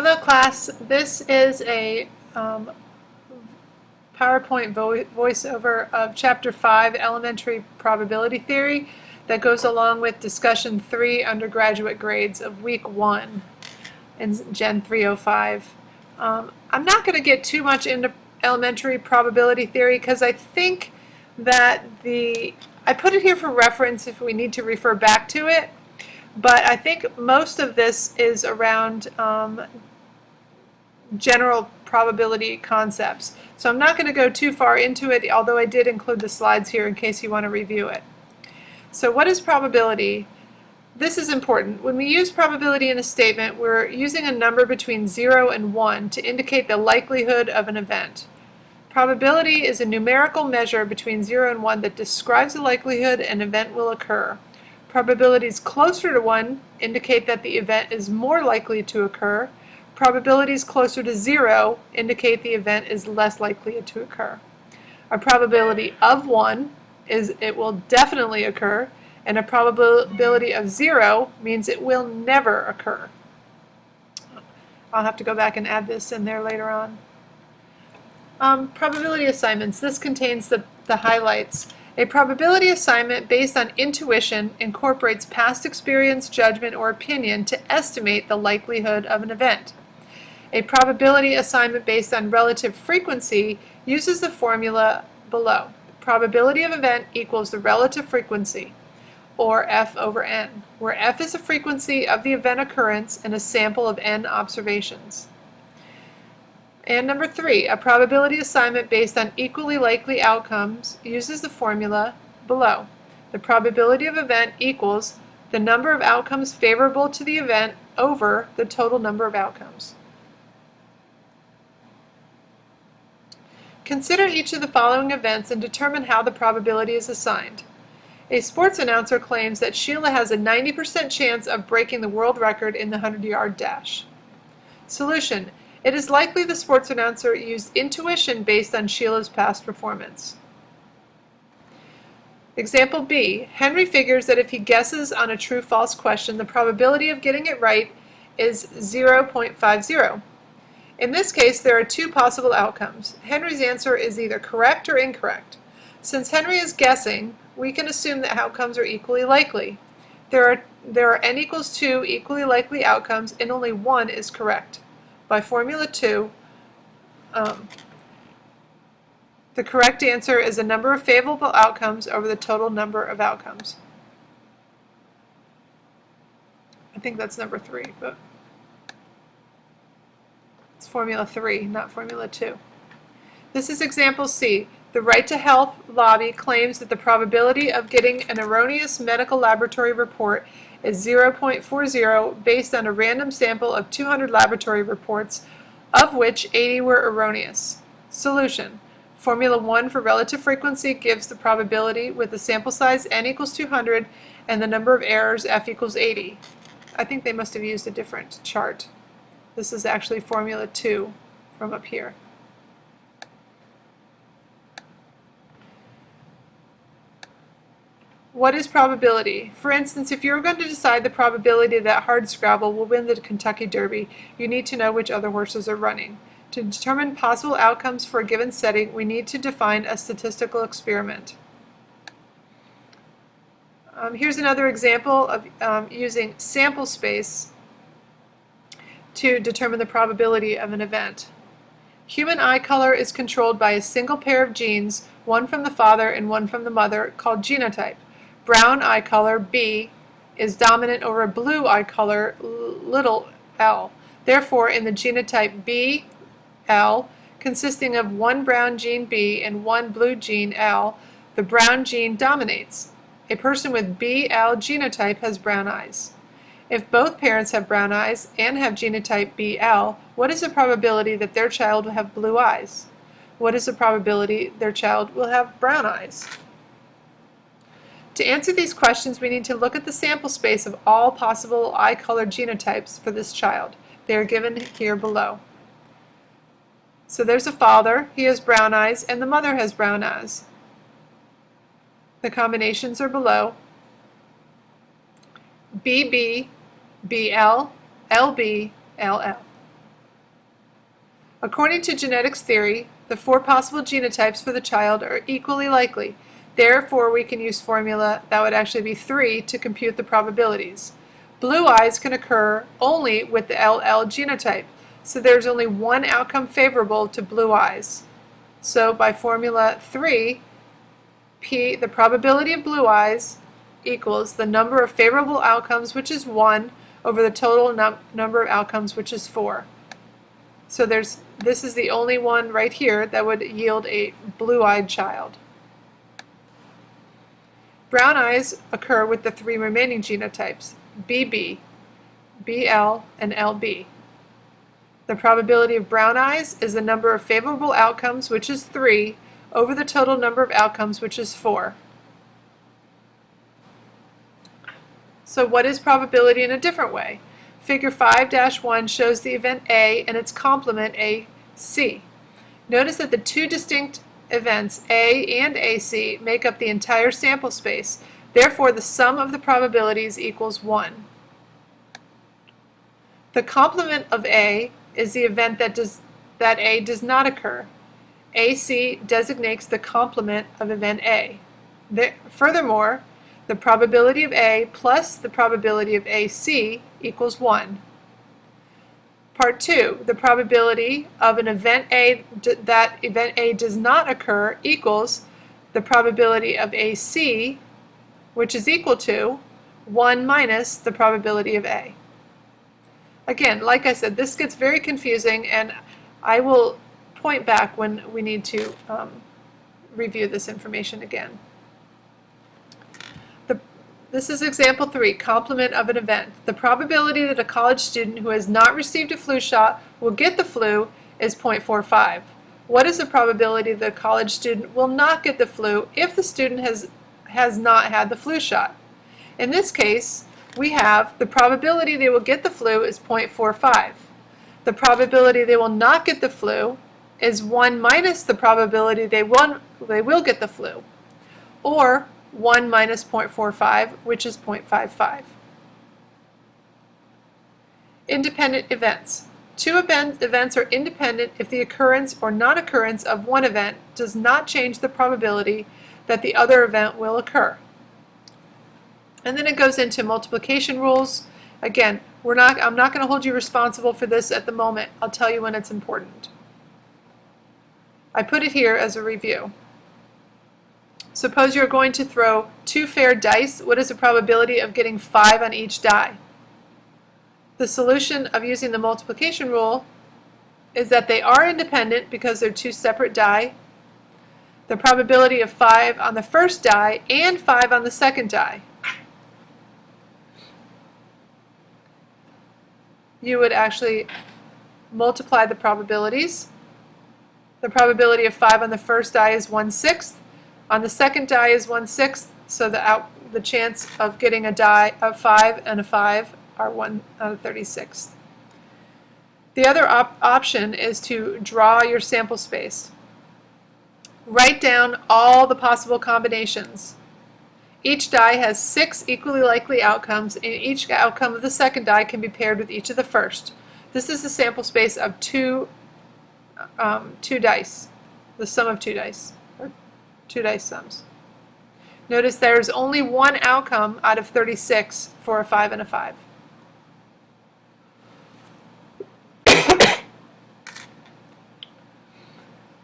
Hello class, this is a PowerPoint voiceover of Chapter 5, Elementary Probability Theory, that goes along with Discussion 3, Undergraduate Grades of Week 1 in Gen 305. I'm not going to get too much into elementary probability theory because I think that I put it here for reference if we need to refer back to it, but I think most of this is around general probability concepts. So I'm not going to go too far into it, although I did include the slides here in case you want to review it. So what is probability? This is important. When we use probability in a statement, we're using a number between 0 and 1 to indicate the likelihood of an event. Probability is a numerical measure between 0 and 1 that describes the likelihood an event will occur. Probabilities closer to 1 indicate that the event is more likely to occur. Probabilities closer to 0 indicate the event is less likely to occur. A probability of 1 is it will definitely occur, and a probability of 0 means it will never occur. I'll have to go back and add this in there later on. Probability assignments. This contains the highlights. A probability assignment based on intuition incorporates past experience, judgment, or opinion to estimate the likelihood of an event. A probability assignment based on relative frequency uses the formula below. Probability of event equals the relative frequency, or F over N, where F is the frequency of the event occurrence and a sample of N observations. And number 3, a probability assignment based on equally likely outcomes uses the formula below. The probability of event equals the number of outcomes favorable to the event over the total number of outcomes. Consider each of the following events and determine how the probability is assigned. A sports announcer claims that Sheila has a 90% chance of breaking the world record in the 100-yard dash. Solution. It is likely the sports announcer used intuition based on Sheila's past performance. Example B. Henry figures that if he guesses on a true-false question, the probability of getting it right is 0.50. In this case, there are two possible outcomes. Henry's answer is either correct or incorrect. Since Henry is guessing, we can assume that outcomes are equally likely. There are n equals 2 equally likely outcomes, and only one is correct. By formula 2, the correct answer is the number of favorable outcomes over the total number of outcomes. I think that's number 3, but it's formula 3, not formula 2. This is example C. The Right to Health lobby claims that the probability of getting an erroneous medical laboratory report is 0.40 based on a random sample of 200 laboratory reports, of which 80 were erroneous. Solution. Formula 1 for relative frequency gives the probability with the sample size n equals 200 and the number of errors f equals 80. I think they must have used a different chart. This is actually formula 2 from up here. What is probability? For instance, if you're going to decide the probability that Hardscrabble will win the Kentucky Derby, you need to know which other horses are running. To determine possible outcomes for a given setting, we need to define a statistical experiment. Here's another example of using sample space to determine the probability of an event. Human eye color is controlled by a single pair of genes, one from the father and one from the mother, called genotype. Brown eye color, B, is dominant over blue eye color, little l. Therefore, in the genotype B, L, consisting of one brown gene B and one blue gene L, the brown gene dominates. A person with BL genotype has brown eyes. If both parents have brown eyes and have genotype BL, what is the probability that their child will have blue eyes? What is the probability their child will have brown eyes? To answer these questions, we need to look at the sample space of all possible eye color genotypes for this child. They are given here below. So there's a father, he has brown eyes, and the mother has brown eyes. The combinations are below. BB, BL, LB, LL. According to genetics theory, the 4 possible genotypes for the child are equally likely. Therefore, we can use formula that would actually be 3 to compute the probabilities. Blue eyes can occur only with the LL genotype, so there's only one outcome favorable to blue eyes. So by formula 3, the probability of blue eyes equals the number of favorable outcomes, which is 1, over the total number of outcomes, which is 4. So this is the only one right here that would yield a blue-eyed child. Brown eyes occur with the 3 remaining genotypes, BB, BL, and LB. The probability of brown eyes is the number of favorable outcomes, which is 3, over the total number of outcomes, which is 4. So what is probability in a different way? Figure 5-1 shows the event A and its complement AC. Notice that the 2 distinct events A and AC make up the entire sample space. Therefore, the sum of the probabilities equals 1. The complement of A is the event that A does not occur. AC designates the complement of event A. Furthermore, the probability of A plus the probability of AC equals 1. Part 2, the probability of an event A that event A does not occur equals the probability of AC, which is equal to 1 minus the probability of A. Again, like I said, this gets very confusing, and I will point back when we need to review this information again. This is example 3, complement of an event. The probability that a college student who has not received a flu shot will get the flu is 0.45. What is the probability that a college student will not get the flu if the student has not had the flu shot? In this case, we have the probability they will get the flu is 0.45. The probability they will not get the flu is 1 minus the probability they will get the flu, or 1 minus 0.45, which is 0.55. Independent events. 2 events are independent if the occurrence or non-occurrence of one event does not change the probability that the other event will occur. And then it goes into multiplication rules. Again, I'm not going to hold you responsible for this at the moment. I'll tell you when it's important. I put it here as a review. Suppose you're going to throw 2 fair dice. What is the probability of getting 5 on each die? The solution of using the multiplication rule is that they are independent because they're 2 separate die. The probability of 5 on the first die and 5 on the second die. You would actually multiply the probabilities. The probability of 5 on the first die is 1/6. On the second die is 1/6, so the chance of getting a die of 5 and a 5 are 1 out of 36. The other option is to draw your sample space. Write down all the possible combinations. Each die has 6 equally likely outcomes, and each outcome of the second die can be paired with each of the first. This is the sample space of two dice, the sum of 2 dice. 2 dice sums. Notice there's only one outcome out of 36 for a 5 and a 5.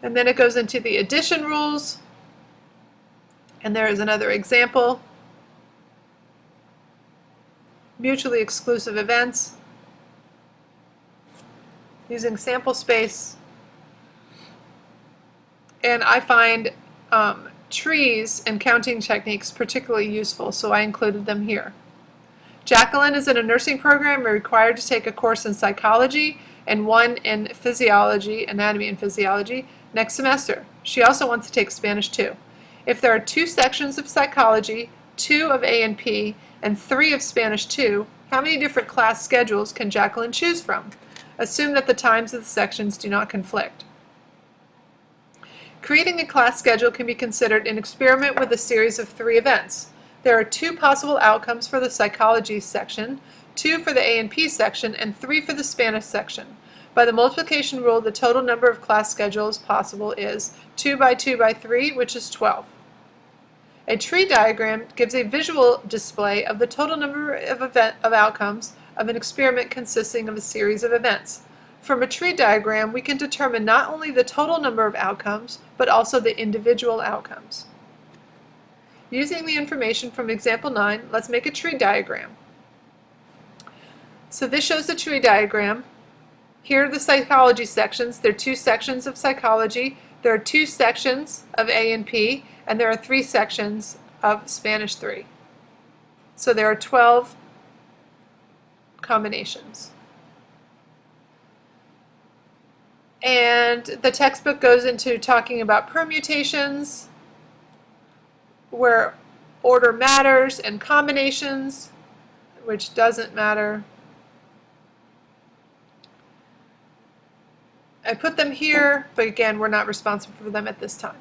And then it goes into the addition rules. And there is another example. Mutually exclusive events. Using sample space. And I find trees and counting techniques particularly useful, so I included them here. Jacqueline is in a nursing program and required to take a course in psychology and one in physiology, anatomy and physiology, next semester. She also wants to take Spanish too. If there are 2 sections of psychology, 2 of A&P, and 3 of Spanish 2, how many different class schedules can Jacqueline choose from? Assume that the times of the sections do not conflict. Creating a class schedule can be considered an experiment with a series of 3 events. There are 2 possible outcomes for the psychology section, 2 for the A&P section, and 3 for the Spanish section. By the multiplication rule, the total number of class schedules possible is 2 by 2 by 3, which is 12. A tree diagram gives a visual display of the total number of outcomes of an experiment consisting of a series of events. From a tree diagram, we can determine not only the total number of outcomes, but also the individual outcomes. Using the information from example 9, let's make a tree diagram. So this shows the tree diagram. Here are the psychology sections. There are 2 sections of psychology. There are 2 sections of A and P, and there are 3 sections of Spanish 3. So there are 12 combinations. And the textbook goes into talking about permutations, where order matters, and combinations, which doesn't matter. I put them here, but again, we're not responsible for them at this time.